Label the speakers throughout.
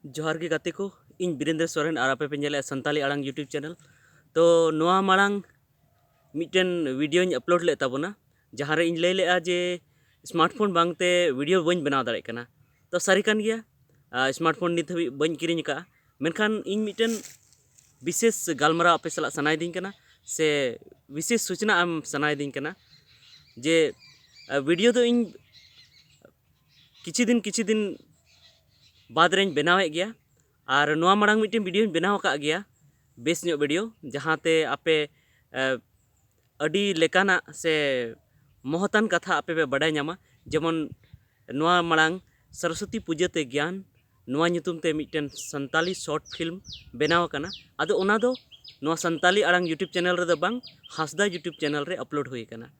Speaker 1: जोहार के गाते को इन बीरेंद्र सोरेन और आपे पे नेले संताली आड़ांग यूट्यूब चैनल तो नोआ माड़ांग मिटन वीडियो अपलोड ले ताबोना जहाँ रे इन लई लेआ जे स्मार्टफोन बांगते वीडियो बन बनाव दाड़े कना तो सारी कान गया स्मार्टफोन नित हबी बन किरिंग का मेनखान इन मिटन विशेष गालमरा आपे सला सनाय दिन कना से विशेष सूचना आम सनाय दिन कना जे वीडियो तो इन किछि दिन बाद रें बनावे गया और नोआ माड़ांग मिटन वीडियो बनाव का गया बेस नो वीडियो जहाँते आपे अडी लेकाना से महतान कथा आपे पे बड़ाय नामा जेमन नोआ माड़ांग सरस्वती पूजा ते ज्ञान नोआ ᱧᱩᱛᱩᱢ ते मिटन संताली शॉर्ट फिल्म बनाव कना आदो ओना दो नोआ संताली आड़ांग यूट्यूब चैनल रे दो बांग हासदा यूट्यूब चैनल रे अपलोड हुई कना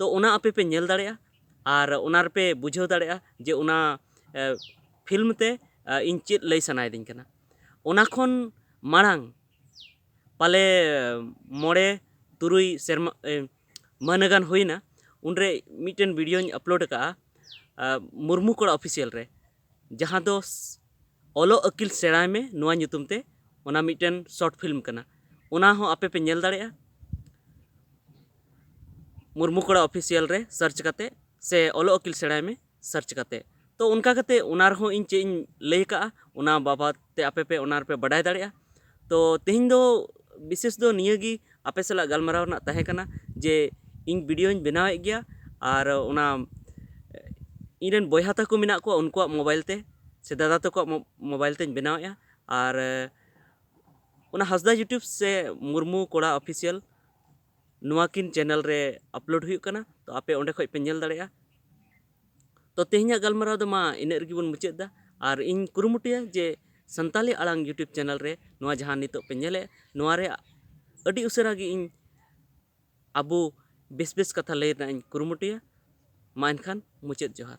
Speaker 1: तो ओना आपे पे नेल दाड़ेया और ओना रे पे बुझाव दाड़ेया जे ओना फिल्म ते इन चेद लई सनाय दिन कना ओना खन माड़ांग पाले मोड़े तुरुई सेरमा मनगान होइना उनरे मिटन वीडियो अपलोड का मुर्मू कोड़ा ऑफिशियल रे जहाँ दो ओलो अकिल सेड़ाय में नोआ ᱧᱩᱛᱩᱢ ते ओना मिटन शॉर्ट फिल्म कना ओना हो आपे पे नेल दाड़ेया मुर्मू कोड़ा ऑफिशियल रे सर्च करते से ओलो अकिल सेड़ाय में सर्च करते तो उनका कते उनार हो इन चे लई का उना बाबा ते आपे पे उनार पे बड़ाय दाड़ेया तो तेहिं दो विशेष दो नियगी आपे सला गालमराव ना तहे कना जे इन वीडियो बनावे गया और उना इरेन बयहा तको मिना को उनको मोबाइल ते से दादा तको मोबाइल ते बनावेया और उना हासदा यूट्यूब से मुर्मू कोड़ा ऑफिशियल नोआ किन चैनल रे अपलोड हुई कना तो आपे ओंडे खय पे नेल दाड़ेया तो तेहिं गालमराव दो मा इने रगी बन मुचाद दा और इन कुरुमुटिया जे संताली आड़ांग यूट्यूब चैनल रे नोआ जहाँ नितो पे नेले नोआ रे अडी उसरा गी इन अबो बेस बेस कथा लई ना इन कुरुमुटिया मा एनखान मुचाद जोहार।